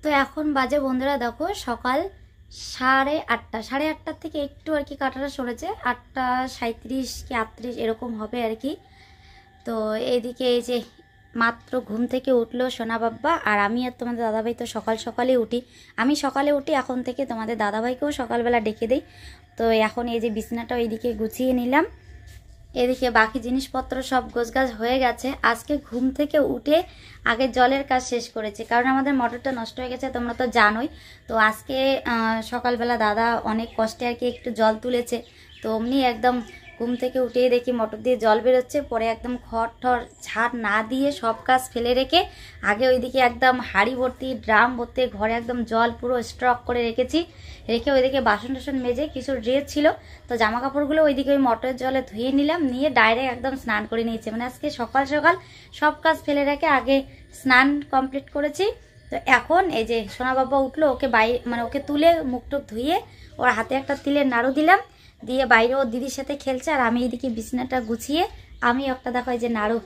তো এখন বাজে বন্ধুরা দেখো সকাল 8:30, 8:30 থেকে একটু আর কি কাটাটা সরেছে, 8:37 কি 38 এরকম হবে আর কি। তো এইদিকে এই যে মাত্র ঘুম থেকে উঠলো সোনা বাব্বা, আর আমি আর তোমাদের দাদাভাই তো সকাল সকালে উঠি। আমি সকালে উঠি, এখন থেকে তোমাদের দাদাভাইকেও সকালবেলা ডেকে দিই। তো এখন এই যে বিছানাটা এইদিকে গুছিয়ে নিলাম, এদিকে বাকি জিনিসপত্র সব গোছগাছ হয়ে গেছে। আজকে ঘুম থেকে উঠে আগে জলের কাজ শেষ করেছি, কারণ আমাদের মোটরটা নষ্ট হয়ে গেছে, তোমরা তো জানোই। তো আজকে সকালবেলা দাদা অনেক কষ্টে আর কি একটু জল তুলেছে। তো অমনি একদম ঘুম থেকে উঠেই দেখি মোটর দিয়ে জল বেরোচ্ছে, পরে একদম খড় ঠড় ঝাড় না দিয়ে সব কাজ ফেলে রেখে আগে ওইদিকে একদম হাঁড়ি ভর্তি ড্রাম ভর্তি ঘরে একদম জল পুরো স্টক করে রেখেছি। রেখে ওইদিকে বাসন টাসন মেজে কিছু ড্রেস ছিল, তো জামা কাপড়গুলো ওইদিকে ওই মোটরের জলে ধুয়ে নিলাম, নিয়ে ডাইরেক্ট একদম স্নান করে নিয়েছি। মানে আজকে সকাল সকাল সব কাজ ফেলে রেখে আগে স্নান কমপ্লিট করেছি। তো এখন এই যে সোনা বাবা উঠলো, ওকে মানে ওকে তুলে মুখ টুক ধুয়ে ওর হাতে একটা তিলের নাড়ু দিলাম, দিয়ে বাইরে ওর দিদির সাথে খেলছে, আর আমি এইদিকে বিছানাটা গুছিয়ে আমি একটা দেখো এই যে নাড়ু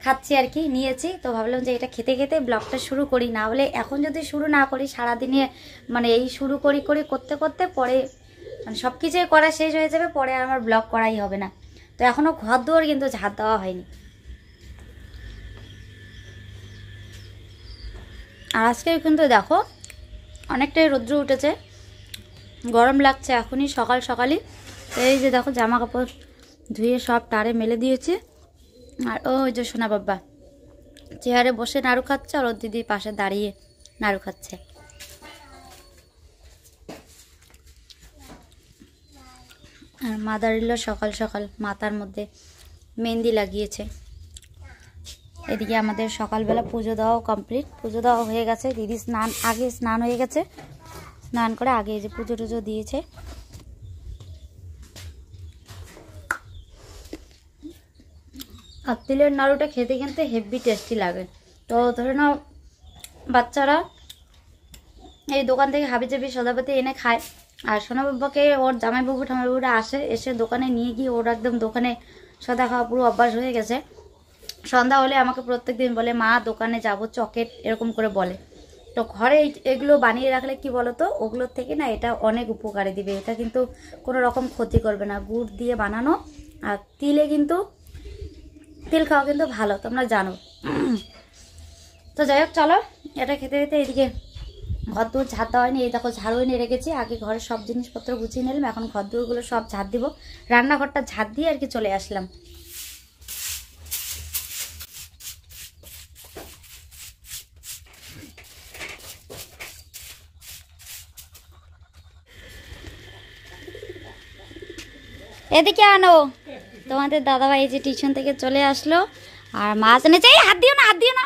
খাচ্ছি আর কি নিয়েছি। তো ভাবলাম যে এটা খেতে খেতে ব্লগটা শুরু করি, না হলে এখন যদি শুরু না করি সারাদিনে মানে এই শুরু করতে করতে পরে মানে সব কিছুই করা শেষ হয়ে যাবে, পরে আর আমার ব্লগ করাই হবে না। তো এখনও ঘর দুয়ার কিন্তু ঝাড় দেওয়া হয়নি। আর আজকে কিন্তু দেখো অনেকটাই রৌদ্র উঠেছে, গরম লাগছে এখনই সকাল সকালই। এই যে দেখো জামা কাপড় ধুয়ে সব টারে মেলে দিয়েছি, আর ওই যে সোনা বাবা চেয়ারে বসে নাড়ু খাচ্ছে, আর ওর দিদির পাশে দাঁড়িয়ে নাড়ু খাচ্ছে। আর মা দাঁড়িল সকাল সকাল মাথার মধ্যে মেহেন্দি লাগিয়েছে। এদিকে আমাদের সকালবেলা পুজো দেওয়াও কমপ্লিট, পুজো দেওয়া হয়ে গেছে। দিদি স্নান হয়ে গেছে, স্নান করে আগে এই যে পুজো টুজো দিয়েছে। আর তিলের নাড়ুটা খেতে কিন্তু হেভি টেস্টি লাগে। তো ধরে নাও বাচ্চারা এই দোকান থেকে হাবিজাবি সদাপাতি এনে খায়, আর সোনাবাবাকে ওর জামাইবাবু ঠামাইবাবুরা এসে দোকানে নিয়ে গিয়ে ওর একদম দোকানে সদা খাওয়া পুরো অভ্যাস হয়ে গেছে। সন্ধ্যা হলে আমাকে প্রত্যেকদিন বলে মা দোকানে যাব চকলেট এরকম করে বলে। তো ঘরে এগুলো বানিয়ে রাখলে কি বলতো, ওগুলোর থেকে না এটা অনেক উপকারে দিবে, এটা কিন্তু কোনো রকম ক্ষতি করবে না। গুড় দিয়ে বানানো, আর তিল খাওয়া কিন্তু ভালো, তোমরা জানো। তো যাই হোক চলো, এটা খেতে খেতে এদিকে ঘর দূর ঝাড় দেওয়া হয়নি, এই দেখো ঝাড়ু এনে রেখেছি। আগে ঘরের সব জিনিসপত্র গুছিয়ে নিলাম, এখন ঘর দূরগুলো সব ঝাড় দিব। রান্নাঘরটা ঝাড় দিয়ে আর কি চলে আসলাম। এদিকে আনো, তোমাদের দাদাভাই এই যে টিউশন থেকে চলে আসলো, আর মাছ এনেছে। হাত দিও না, হাত দিও না।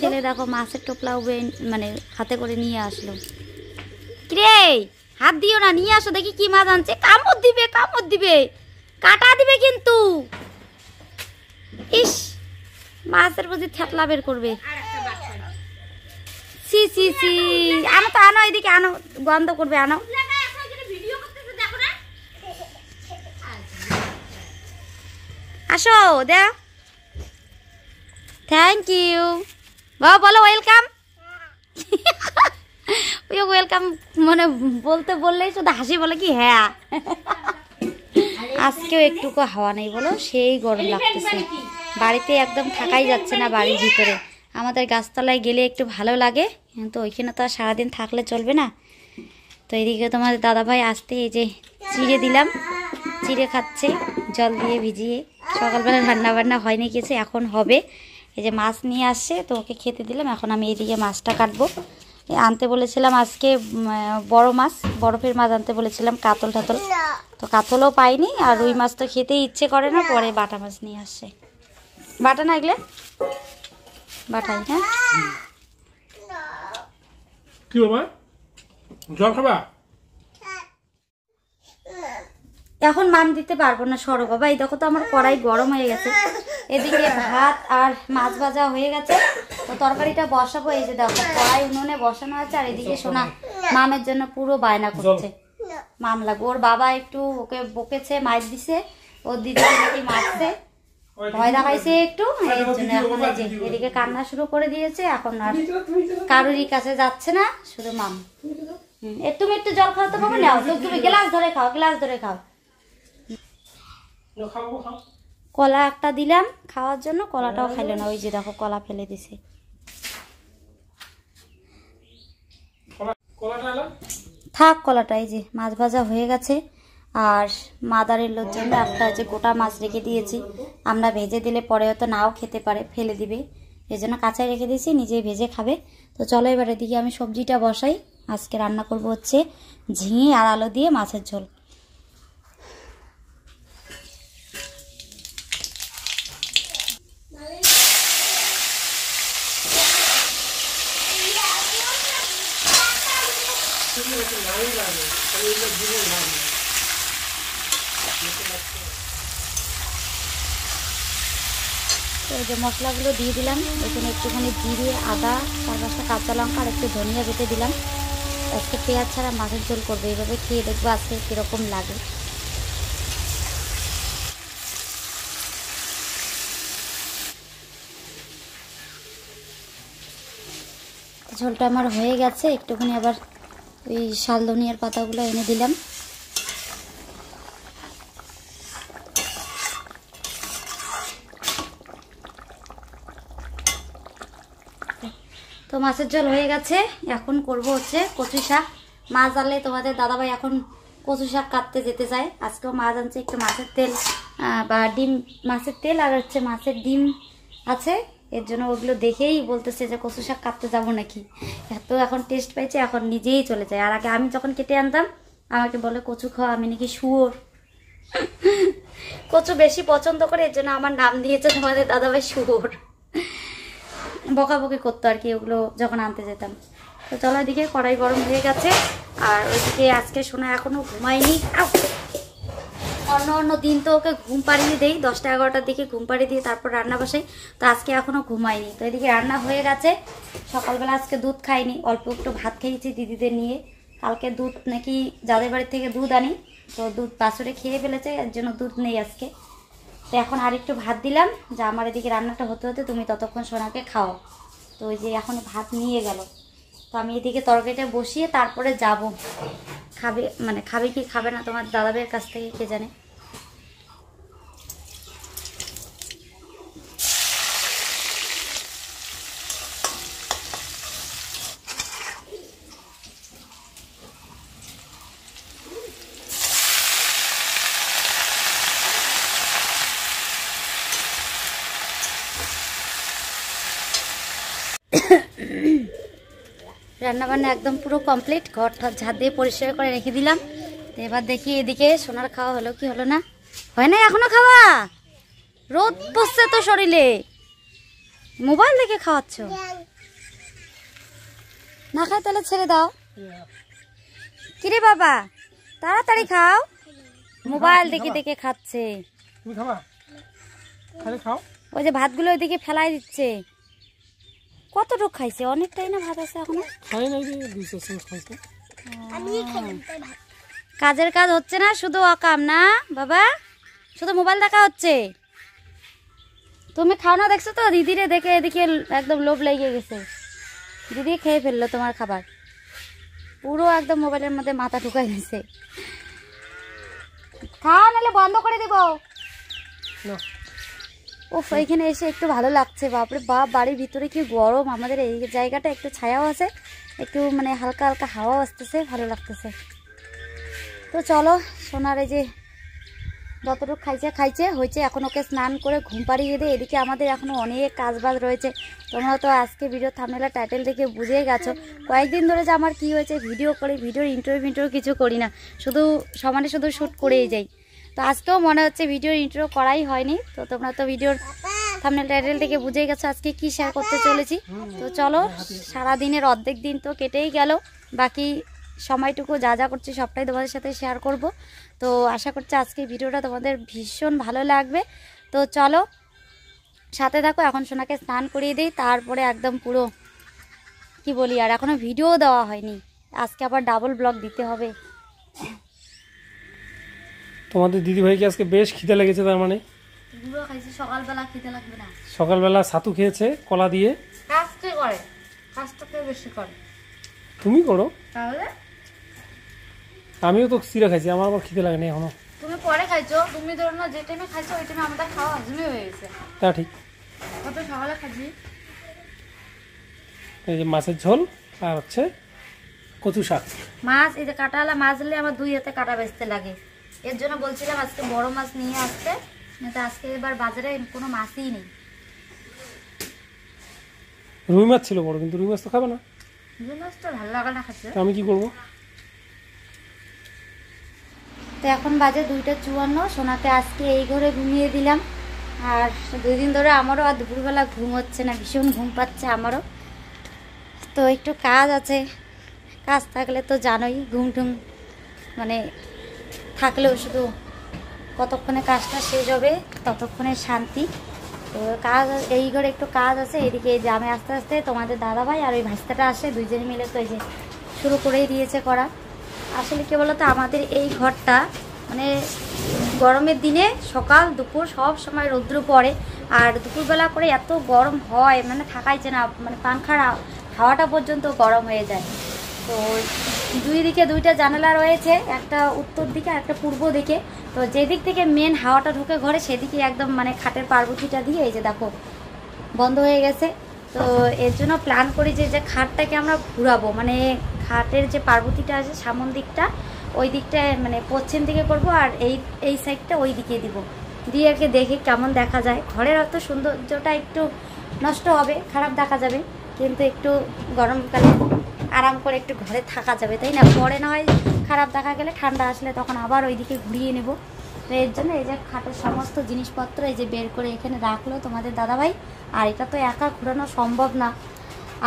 ছেলে দেখো মাছের টোপলা মানে হাতে করে নিয়ে আসলো। কিরে হাত দিও না, নিয়ে আসো দেখি কি মাছ আনছে। কামড় দিবে, কাটা দিবে কিন্তু। ইস, মাছের প্রতি থ্যাপলা বের করবে। সি সি সি, আনো তো, আনো এদিকে আনো, গন্ধ করবে, আনো। আসো দে, থ্যাংক ইউ বাবা, বলো ওয়েলকাম। ওয়েলকাম মানে বলতে বললেই শুধু হাসি বলে কি হ্যাঁ। আজকেও একটুকু হাওয়া নেই বলো, সেই গরম লাগতেছে, বাড়িতে একদম থাকাই যাচ্ছে না বাড়ির ভিতরে। আমাদের গাছতলায় গেলে একটু ভালো লাগে, কিন্তু ওইখানে তো আর সারাদিন থাকলে চলবে না। তো এদিকে তোমার দাদাভাই আসতে এই যে চিড়ে দিলাম, চিড়ে খাচ্ছে জল দিয়ে ভিজিয়ে। সকালবেলা রান্না বান্না হয়নি কিছু, এখন হবে। এই যে মাছ নিয়ে আসছে, তো ওকে খেতে দিলাম। এখন আমি এইদিকে মাছটা কাটবো। আনতে বলেছিলাম আজকে বড় মাছ, বরফের মাছ আনতে বলেছিলাম, কাতল টাতল, তো কাতলও পাইনি। আর রুই মাছ তো খেতে ইচ্ছে করে না, পরে বাটা মাছ নিয়ে আসছে। বাটা না এগুলো বাটাই। হ্যাঁ কি বাবা, জল খাবা? এখন মান দিতে পারবো না, সরো বাবা। এই দেখো তো আমার কড়াই গরম হয়ে গেছে, এদিকে ভাত আর মাছ ভাজা হয়ে গেছে। তো তরকারিটা বসাবো, এই যে দেখো কড়াই উনুনে বসানো আছে। আর এদিকে সোনা মামের জন্য পুরো বায়না করছে, মাম লাগবে। ওর বাবা একটু ওকে বকেছে, মাইর দিছে, ওর দিদিকে নাকি মারছে। ভয় দেখাইছে একটু, এর জন্য এখন এই যে এদিকে কান্না শুরু করে দিয়েছে। এখন আর কারোরই কাছে যাচ্ছে না, শুধু মাম। তুমি একটু জল খাওয়াতে পারবে না? তুমি গ্লাস ধরে খাও, গ্লাস ধরে খাও। কলা একটা দিলাম খাওয়ার জন্য, কলাটাও খাইলো না। ওই যে দেখো কলা ফেলে দিছে। থাক কলাটা। এই যে মাছ ভাজা হয়ে গেছে, আর মাদারের লোর জন্য একটা যে গোটা মাছ রেখে দিয়েছি। আমরা ভেজে দিলে পরে হয়তো নাও খেতে পারে, ফেলে দিবে, এই জন্য কাঁচাই রেখে দিয়েছি, নিজেই ভেজে খাবে। তো চলো এবার এদিকে আমি সবজিটা বসাই। আজকে রান্না করব হচ্ছে ঝিঙে আর আলু দিয়ে মাছের ঝোল। তো এই যে মশলাগুলো দিয়ে দিলাম। এখানে একটুখানি জিরে, আদা, 4-5টা কাঁচা লঙ্কা আর একটু ধনিয়া বেটে দিলাম। আজকে পেঁয়াজ ছাড়া মাছের ঝোল করবে, এইভাবে খেয়ে দেখবো আজকে কীরকম লাগে। ঝোলটা আমার হয়ে গেছে। একটুখানি আবার ওই শাল ধনিয়ার পাতাগুলো এনে দিলাম। তো মাছের ঝোল হয়ে গেছে। এখন করব হচ্ছে কচু শাক। মাছ আনলে তোমাদের দাদাভাই এখন কচু শাক কাটতে যেতে চায়। আজকেও মাছ আনছে, একটু মাছের তেল বা ডিম, মাছের তেল আর হচ্ছে মাছের ডিম আছে, এর জন্য ওগুলো দেখেই বলতেছে যে কচু শাক কাটতে যাবো নাকি। এত এখন টেস্ট পাইছে, এখন নিজেই চলে যায়। আর আগে আমি যখন কেটে আনতাম আমাকে বলে কচু খাওয়া, আমি নাকি শুয়োর। কচু বেশি পছন্দ করে, এর জন্য আমার নাম দিয়েছে তোমাদের দাদাভাই শুয়োর। বকাবকি করতো আর কি ওগুলো যখন আনতে যেতাম। তো চলো এদিকে কড়াই গরম হয়ে গেছে, আর ওইদিকে আজকে সোনা এখনো ঘুমায়নি। অন্য দিন তো ওকে ঘুম পাড়িয়ে দেই, 10টা-11টার দিকে ঘুম পাড়িয়ে দিয়ে তারপর রান্না বসাই। তো আজকে এখনো ঘুমায়নি। তো এদিকে রান্না হয়ে গেছে। সকালবেলা আজকে দুধ খাইনি, অল্প একটু ভাত খেয়েছি দিদিদের নিয়ে। কালকে দুধ নাকি যাদের বাড়ির থেকে দুধ আনি, তো দুধ বাছুরে খেয়ে ফেলেছে, এর জন্য দুধ নেই আজকে। তো এখন আর একটু ভাত দিলাম, যে আমার এদিকে রান্নাটা হতে হতে তুমি ততক্ষণ সোনাকে খাও। তো ওই যে এখন ভাত নিয়ে গেল। তো আমি এদিকে তরকারিটা বসিয়ে তারপরে যাব। খাবে মানে খাবে কি খাবে না তোমার দাদাভাইয়ের কাছ থেকে কে জানে। রান্নাবান্না একদম পুরো কমপ্লিট। ঘরটা ঝাড় দিয়ে পরিষ্কার করে রেখে দিলাম। তো এবার দেখি এদিকে সোনার খাওয়া হলো কি হলো না। হয় না এখনো খাওয়া? রোদ পড়ছে তো শরীরে, মোবাইল দেখে খাওয়াচ্ছ? না খায় তাহলে ছেড়ে দাও। কিরে বাবা, তাড়াতাড়ি খাও, মোবাইল দেখে দেখে খাচ্ছে। ওই যে ভাতগুলো ওইদিকে ফেলাই দিচ্ছে। কতটুকু খাইছে? অনেকটাই না ভাত আছে এখনো। কাজের কাজ হচ্ছে না, শুধু অকাম না বাবা, শুধু মোবাইল দেখা হচ্ছে। তুমি খাও না দেখছো তো, দিদিরে দেখে এদিকে একদম লোভ লেগে গেছে। দিদি খেয়ে ফেললো তোমার খাবার, পুরো একদম মোবাইলের মধ্যে মাথা ঢুকাই দিছে। খাও নাহলে বন্ধ করে দিব। উফ, এখানে এসে একটু ভালো লাগছে। বাপরে বাপ, বাড়ির ভিতরে কি গরম। আমাদের এই জায়গাটা একটু ছায়াও আছে, একটু মানে হালকা হালকা হাওয়াও আসতেছে, ভালো লাগতেছে। তো চলো, সোনার এই যে যতটুকু খাইছে হয়েছে, এখন ওকে স্নান করে ঘুম পাড়িয়ে দিয়ে এদিকে আমাদের এখনো অনেক কাজবাজ রয়েছে। তোমরা তো আজকে ভিডিও থাম্বনেল টাইটেল দেখে বুঝেই গেছো কয়েকদিন ধরে যে আমার কি হয়েছে। ভিডিও করি, ভিডিওর ইন্টারভিউ কিছু করি না, শুধু সমানে শুধু শ্যুট করেই যাই। তো আজকেও মনে হচ্ছে ভিডিওর ইন্ট্রো করাই হয়নি। তো তোমরা তো ভিডিওর থাম্বনেল টাইটেল থেকে বুঝেই গেছো আজকে কি শেয়ার করতে চলেছি। তো চলো, সারাদিনের অর্ধেক দিন তো কেটেই গেল, বাকি সময়টুকু যা যা করছি সবটাই তোমাদের সাথে শেয়ার করব। তো আশা করছি আজকের ভিডিওটা তোমাদের ভীষণ ভালো লাগবে। তো চলো সাথে থাকো। এখন সোনাকে স্নান করিয়ে দিই, তারপরে একদম পুরো কি বলি, আর এখনো ভিডিও দেওয়া হয়নি, আজকে আবার ডাবল ব্লগ দিতে হবে। তোমাদের দিদিভাইকে আজকে বেশ খিদে লেগেছে, তার মানে গুঁড়ো খাইছি, সকালবেলা খেতে লাগবে না। সকালবেলা ছাতু খেয়েছে কলা দিয়ে। কাজ কে করে? কাজটা কে বেশি করে? তুমি করো। তাহলে আমিও তো চিরা খাইছি, আমার আবার খিদে লাগেনি এখনো। তুমি পরে খাইছো, তুমি ধরো না যে টাইমে খাইছো ওই টাইমে আমাদের খাওয়া হজমই হয়ে গেছে। তা ঠিক। কত সকালে খাইছি। এই যে মাছের ঝোল আর হচ্ছে কচু শাক। মাছ, এই যে কাটাওয়ালা মাছ হলে আমার 2 হাতে কাটা বেচতে লাগে। এর জন্য বলছিলাম আজকে বড় মাছ নিয়ে আসতে, কিন্তু আজকে এবার বাজারে কোনো মাছই নেই। রুই মাছ ছিল বড়, কিন্তু রুই মাছ তো খাবে না। রুই মাছটা ভালো লাগে না খেতে। তো আমি কি করবো? তো এখন বাজে 2:54। সোনাকে আজকে এই ঘরে ঘুমিয়ে দিলাম। আর 2 দিন ধরে আমারও আর দুপুরবেলা ঘুম হচ্ছে না, ভীষণ ঘুম পাচ্ছে আমারও। তো একটু কাজ আছে, কাজ থাকলে তো জানোই ঘুম টুম মানে থাকলেও শুধু কতক্ষণে কাজটা শেষ হবে ততক্ষণে শান্তি। তো কাজ এই ঘরে একটু কাজ আছে, এদিকে জামে আস্তে আস্তে তোমাদের দাদাভাই আর ওই ভাইস্তাটা আসে, দুইজনে মিলে তো এই যে শুরু করেই দিয়েছে করা। আসলে কি বলতো, আমাদের এই ঘরটা মানে গরমের দিনে সকাল দুপুর সব সময় রৌদ্র পড়ে, আর দুপুরবেলা করে এত গরম হয় মানে থাকাইছে না, মানে পাংখার হাওয়াটা পর্যন্ত গরম হয়ে যায়। তো 2 দিকে 2টা জানালা রয়েছে, একটা উত্তর দিকে আর একটা পূর্ব দিকে। তো যেদিক থেকে মেন হাওয়াটা ঢুকে ঘরে সেদিকে একদম মানে খাটের পার্বতীটা দিয়ে এই যে দেখো বন্ধ হয়ে গেছে। তো এর জন্য প্ল্যান করি যে খাটটাকে আমরা ঘুরাবো, মানে খাটের যে পার্বতীটা আছে সামন দিকটা ওই দিকটায় মানে পশ্চিম দিকে করব, আর এই সাইডটা ওই দিকে দিব, দিয়ে আর কি দেখি কেমন দেখা যায়। ঘরের অত সৌন্দর্যটা একটু নষ্ট হবে, খারাপ দেখা যাবে, কিন্তু একটু গরমকালে আরাম করে একটু ঘরে থাকা যাবে, তাই না? পরে না হয় খারাপ দেখা গেলে ঠান্ডা আসলে তখন আবার ওইদিকে ঘুরিয়ে নেব। তো এর জন্য এই যে খাটের সমস্ত জিনিসপত্র এই যে বের করে এখানে রাখলো তোমাদের দাদাভাই। আর এটা তো একা ঘোরানো সম্ভব না,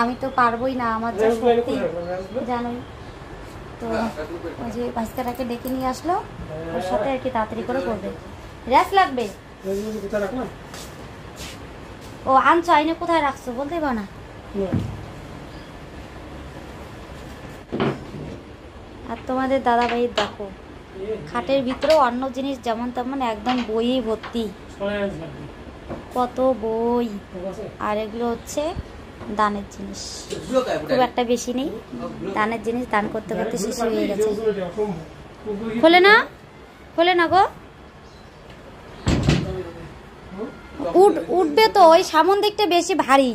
আমি তো পারবোই না, আমার যা শক্তি জানোই। তো ওই যে বাচ্চাটাকে ডেকে নিয়ে আসলো, ওর সাথে আর কি তাড়াতাড়ি করে করবে। র্যাস লাগবে। ও আনছো, আইনে কোথায় রাখছো বলতে পারো না? আর তোমাদের দাদাভাই দেখো খাটের ভিতরেও অন্য জিনিস যেমন তেমন একদম বইই ভর্তি, কত বই। আর এগুলো হচ্ছে দানের জিনিস, খুব একটা বেশি নেই, দানের জিনিস দান করতে করতে শেষ হয়ে গেছে। খোলে না, খোলে না গো, উঠবে তো। ওই সামন দিকটা বেশি ভারী,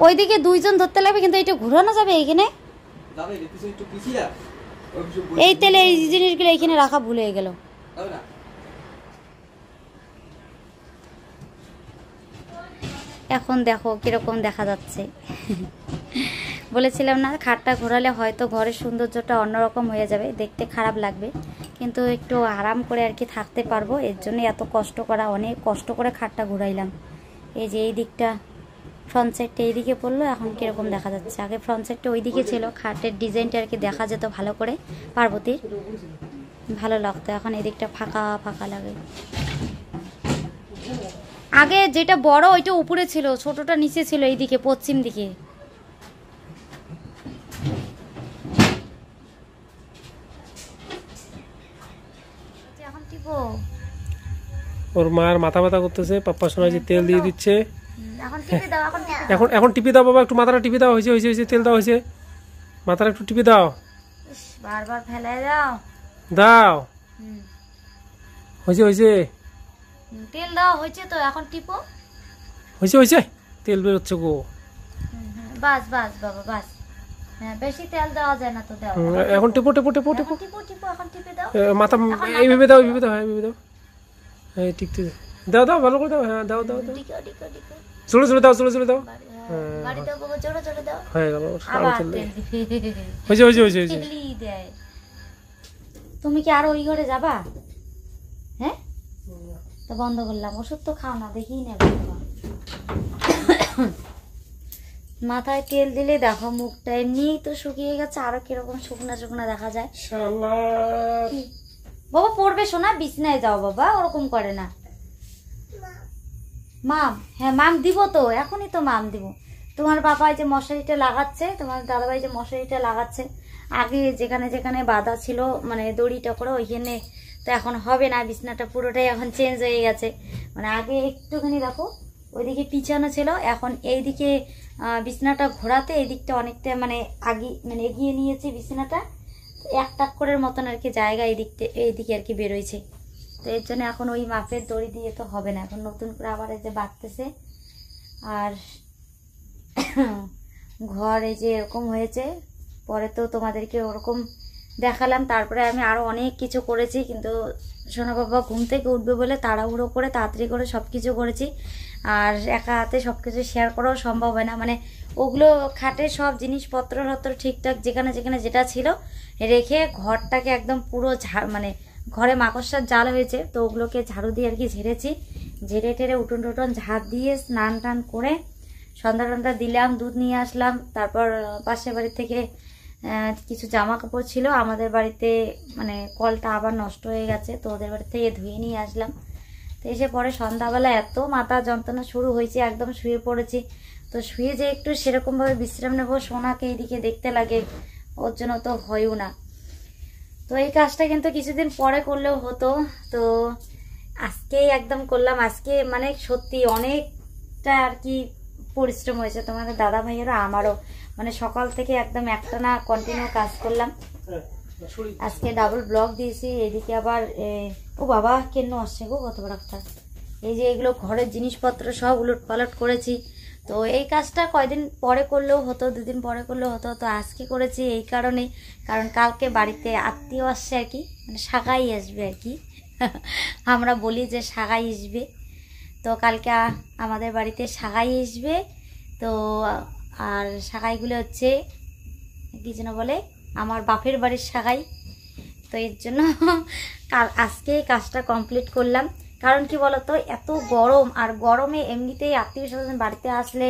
ওইদিকে 2জন ধরতে লাগবে, কিন্তু এটা ঘুরানো যাবে এখানে। এই তেলে এই জিনিসগুলো এখানে রাখা ভুল হয়ে গেল। এখন দেখো কিরকম দেখা যাচ্ছে। বলেছিলাম না খাটটা ঘোরালে হয়তো ঘরের সৌন্দর্যটা অন্যরকম হয়ে যাবে, দেখতে খারাপ লাগবে, কিন্তু একটু আরাম করে আর কি থাকতে পারবো। এর জন্য এত কষ্ট করা, অনেক কষ্ট করে খাটটা ঘুরাইলাম। এই যে এই দিকটা ফ্রন্ট সাইডটা এইদিকে পড়লো, এখন কিরকম দেখা যাচ্ছে। আগে ফ্রন্ট সাইডটা ওইদিকে ছিল, খাটের ডিজাইনটা আর কি দেখা যেত ভালো করে, পার্বতীর ভালো লাগতো। এখন এদিকটা ফাঁকা ফাঁকা লাগে। আগে যেটা বড় ওইটা উপরে ছিল, ছোটটা নিচে ছিল এইদিকে পশ্চিম দিকে। এখন টিপো, ওর মার মাথা ব্যথা করতেছে, পাপ্পা শোনা যে তেল দিয়ে দিচ্ছে। এখন টিপে দাও, এখন টিপে দাও বাবা, একটু মাথাটা টিপে দাও। হয়েছে হয়েছে হয়েছে, তেল দাও, হয়েছে, মাথাটা একটু টিপে দাও। বারবার ফেলাই দাও, দাও, হয়েছে হয়েছে, তেল দাও, হয়েছে তো, এখন টিপো। হয়েছে হয়েছে, তেল বেরোচ্ছে গো। বাস বাস বাবা বাস, হ্যাঁ বেশি তেল দেওয়া যায় না তো, দাও এখন টিপো টিপো টিপো টিপো টিপো টিপো, এখন টিপে দাও মাথা, এইভাবে দাও, এইভাবে দাও, হ্যাঁ এইভাবে দাও, হ্যাঁ টিপতে দাও, দাও ভালো করে দাও, হ্যাঁ দাও দাও দাও, ডিকো ডিকো ডিকো, জোরে জোরে দাও, জোরে জোরে দাও, বাড়ি দাও বাবা, জোরে জোরে দাও, হয়ে গেল। আবার তেল দিবে, হয়েছে হয়েছে হয়েছে হয়েছে। তেলই দেয়। তুমি কি আর ওই ঘরে যাবা? হ্যাঁ তো বন্ধ করলাম, ওষুধ তো খাও না, দেখি না। মাথায় তেল দিলে দেখো মুখটা এমনিই তো শুকিয়ে গেছে, আরো কিরকম শুকনা শুকনা দেখা যায়। বাবা পড়বে শোনা, বিছনায় যাও বাবা, ওরকম করে না। মাম, হ্যাঁ মাম দিব তো, এখনই তো মাম দিব। তোমার বাবা যে মশারিটা লাগাচ্ছে, তোমার দাদাভাই যে মশারিটা লাগাচ্ছে, আগে যেখানে যেখানে বাঁধা ছিল মানে দড়িটা করে ওইখানে তো এখন হবে না, বিছানাটা পুরোটাই এখন চেঞ্জ হয়ে গেছে। মানে আগে একটুখানি দেখো ওইদিকে পিছানো ছিল, এখন এইদিকে বিছানাটা ঘোরাতে এই দিকটা অনেকটা মানে এগিয়ে নিয়েছি বিছানাটা, এক টাক্করের মতন আর কি জায়গা এইদিকে আর কি বেরোইছে। তো এর জন্য এখন ওই মাপের দড়ি দিয়ে তো হবে না, এখন নতুন করে আবার এই যে বাঁধতেছে। আর ঘর এই যে এরকম হয়েছে, পরে তো তোমাদেরকে ওরকম দেখালাম। তারপরে আমি আরও অনেক কিছু করেছি, কিন্তু সোনা বাবা ঘুম থেকে উঠবে বলে তাড়াহুড়ো করে তাড়াতাড়ি করে সব কিছু করেছি। আর একা হাতে সব কিছু শেয়ার করাও সম্ভব হয় না, মানে ওগুলো খাটে সব জিনিসপত্র ঠিকঠাক যেখানে যেখানে যেটা ছিল রেখে ঘরটাকে একদম পুরো মানে ঘরে মাকড়সার জাল হয়েছে, তো ওগুলোকে ঝাড়ু দিয়ে আর কি ঝেড়েছি। ঝেড়ে টেড়ে উঠোন টুটন ঝাড় দিয়ে স্নান টান করে সন্ধ্যা টন্ধ্যা দিলাম, দুধ নিয়ে আসলাম। তারপর পাশের বাড়ি থেকে কিছু জামা কাপড় ছিল, আমাদের বাড়িতে মানে কলটা আবার নষ্ট হয়ে গেছে, তো ওদের বাড়ি থেকে ধুয়ে নিয়ে আসলাম। তো এসে পরে সন্ধ্যাবেলা এত মাথা যন্ত্রণা শুরু হয়েছে, একদম শুয়ে পড়েছি। তো শুয়ে যে একটু সেরকমভাবে বিশ্রাম নেবো, সোনাকে এইদিকে দেখতে লাগে, ওর জন্য তো হয়ও না। তো এই কাজটা কিন্তু কিছুদিন পরে করলেও হতো, তো আজকেই একদম করলাম। আজকে মানে সত্যি অনেকটা আর কি পরিশ্রম হয়েছে তোমাদের দাদা ভাইয়েরও আমারও, মানে সকাল থেকে একদম একটানা কন্টিনিউ কাজ করলাম। আজকে ডাবল ব্লক দিয়েছি, এদিকে আবার ও বাবা কেন আসছে গো কত বড় একটা, এই যে এগুলো ঘরের জিনিসপত্র সব উলট পালট করেছি। তো এই কাজটা কয়দিন পরে করলেও হতো, দুদিন পরে করলেও হতো, তো আজকে করেছি এই কারণে, কারণ কালকে বাড়িতে আত্মীয় আসছে আর কি, মানে সাগাই আসবে আর কি আমরা বলি যে সাগাই আসবে। তো কালকে আমাদের বাড়িতে সাগাই আসবে। তো আর সাগাইগুলো হচ্ছে কি যেন বলে, আমার বাপের বাড়ির সাগাই। তো এর জন্য আজকে কাজটা কমপ্লিট করলাম। কারণ কি বলতো, এত গরম, আর গরমে এমনিতেই আত্মীয় স্বজন বাড়িতে আসলে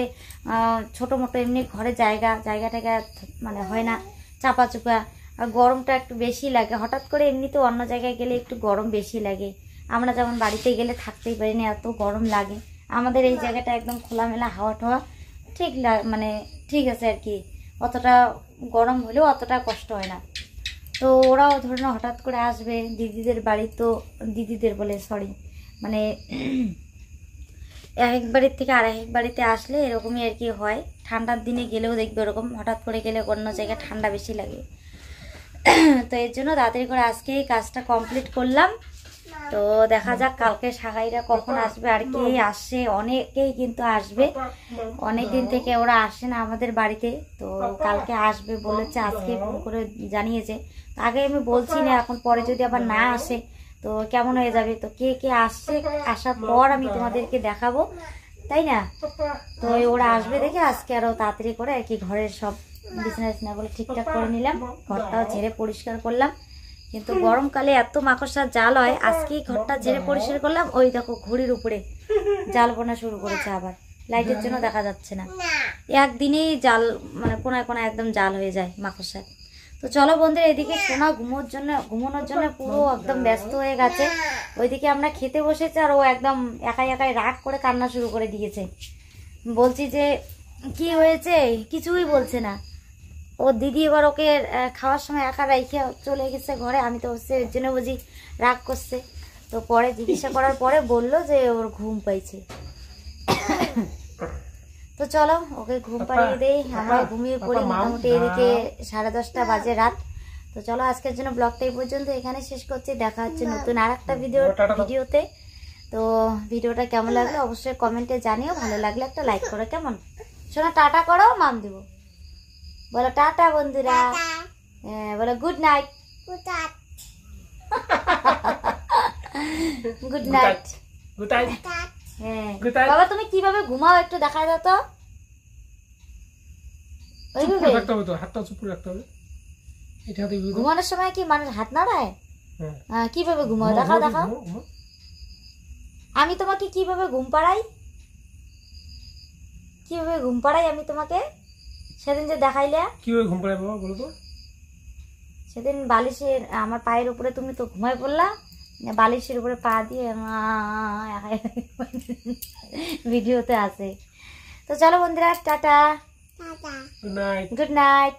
ছোটো মোটো এমনি ঘরে জায়গাটাকে মানে হয় না, চাপা চুপা, আর গরমটা একটু বেশি লাগে। হঠাৎ করে এমনিতে অন্য জায়গায় গেলে একটু গরম বেশি লাগে, আমরা যেমন বাড়িতে গেলে থাকতেই পারি না, এত গরম লাগে। আমাদের এই জায়গাটা একদম খোলামেলা, হাওয়া টাওয়া মানে ঠিক আছে আর কি, অতটা গরম হলেও অতটা কষ্ট হয় না। তো ওরাও ধরুন হঠাৎ করে আসবে দিদিদের বাড়ি, তো দিদিদের বলে সরি মানে এক বাড়ির থেকে আর এক বাড়িতে আসলে এরকমই আর কি হয়। ঠান্ডার দিনে গেলেও দেখবে ওরকম, হঠাৎ করে গেলে অন্য জায়গায় ঠান্ডা বেশি লাগে। তো এর জন্য তাড়াতাড়ি করে আজকে এই কাজটা কমপ্লিট করলাম। তো দেখা যাক কালকে সাগাইরা কখন আসবে, আর কে আসছে, অনেকেই কিন্তু আসবে, অনেক দিন থেকে ওরা আসে না আমাদের বাড়িতে। তো কালকে আসবে বলেছে, আজকে ফোন করে জানিয়েছে। আগে আমি বলছি না, এখন পরে যদি আবার না আসে তো কেমন হয়ে যাবে। তো কে কে আসছে, আসার পর আমি তোমাদেরকে দেখাবো, তাই না? তো ওরা আসবে দেখে আজকে আরো তাড়াতাড়ি করে আর কি ঘরের সব বিছানাগুলো ঠিকঠাক করে নিলাম, ঘরটাও ঝেড়ে পরিষ্কার করলাম। কিন্তু গরমকালে এত মাকড়সার জাল হয়, আজকেই ঘরটা ঝেড়ে পরিষ্কার করলাম, ওই দেখো ঘড়ির উপরে জাল বোনা শুরু করেছে, আবার লাইটের জন্য দেখা যাচ্ছে না, একদিনেই জাল মানে কোনায় কোনায় একদম জাল হয়ে যায় মাকড়সার। তো চলো বন্ধুরা, এদিকে সোনা ঘুমানোর জন্য পুরো একদম ব্যস্ত হয়ে গেছে। ওইদিকে আমরা খেতে বসেছি, আর ও একদম একাই রাগ করে কান্না শুরু করে দিয়েছে। বলছি যে কি হয়েছে, কিছুই বলছে না। ও দিদি এবার ওকে খাওয়ার সময় একা রেখে চলে গেছে ঘরে, আমি তো হচ্ছে এর জন্য বুঝি রাগ করছে। তো পরে জিজ্ঞাসা করার পরে বললো যে ওর ঘুম পাইছে। তো চলো ওকে ঘুম পাড়িয়ে দেই, আমরা ঘুমিয়ে পড়ি। মোটামুটি এদিকে 10:30 বাজে রাত। তো চলো আজকের জন্য ব্লগটা এই পর্যন্ত এখানে শেষ করছি, দেখা হচ্ছে নতুন আর একটা ভিডিওতে। তো ভিডিওটা কেমন লাগলো অবশ্যই কমেন্টে জানিও, ভালো লাগলে একটা লাইক করো। কেমন শোনা, টাটা করো, মাম দিব, বলো টাটা বন্ধুরা, বলো গুড নাইট। Good night. হ্যাঁ বাবা, তুমি কিভাবে ঘুমাও একটু দেখা দাও তো। ঘুমানোর সময় কি মানুষ হাত নাড়ায়? কিভাবে ঘুমাও দেখাও দেখাও। আমি তোমাকে কিভাবে ঘুম পাড়াই, আমি তোমাকে সেদিন যে দেখাইলে কিভাবে ঘুম পাড়াই বাবা বলো তো। সেদিন বালিশের আমার পায়ের উপরে তুমি তো ঘুমায় পড়লা, বালিশের উপরে পা দিয়ে ভিডিওতে আছে। তো চলো বন্ধুরা, টাটা, গুড নাইট।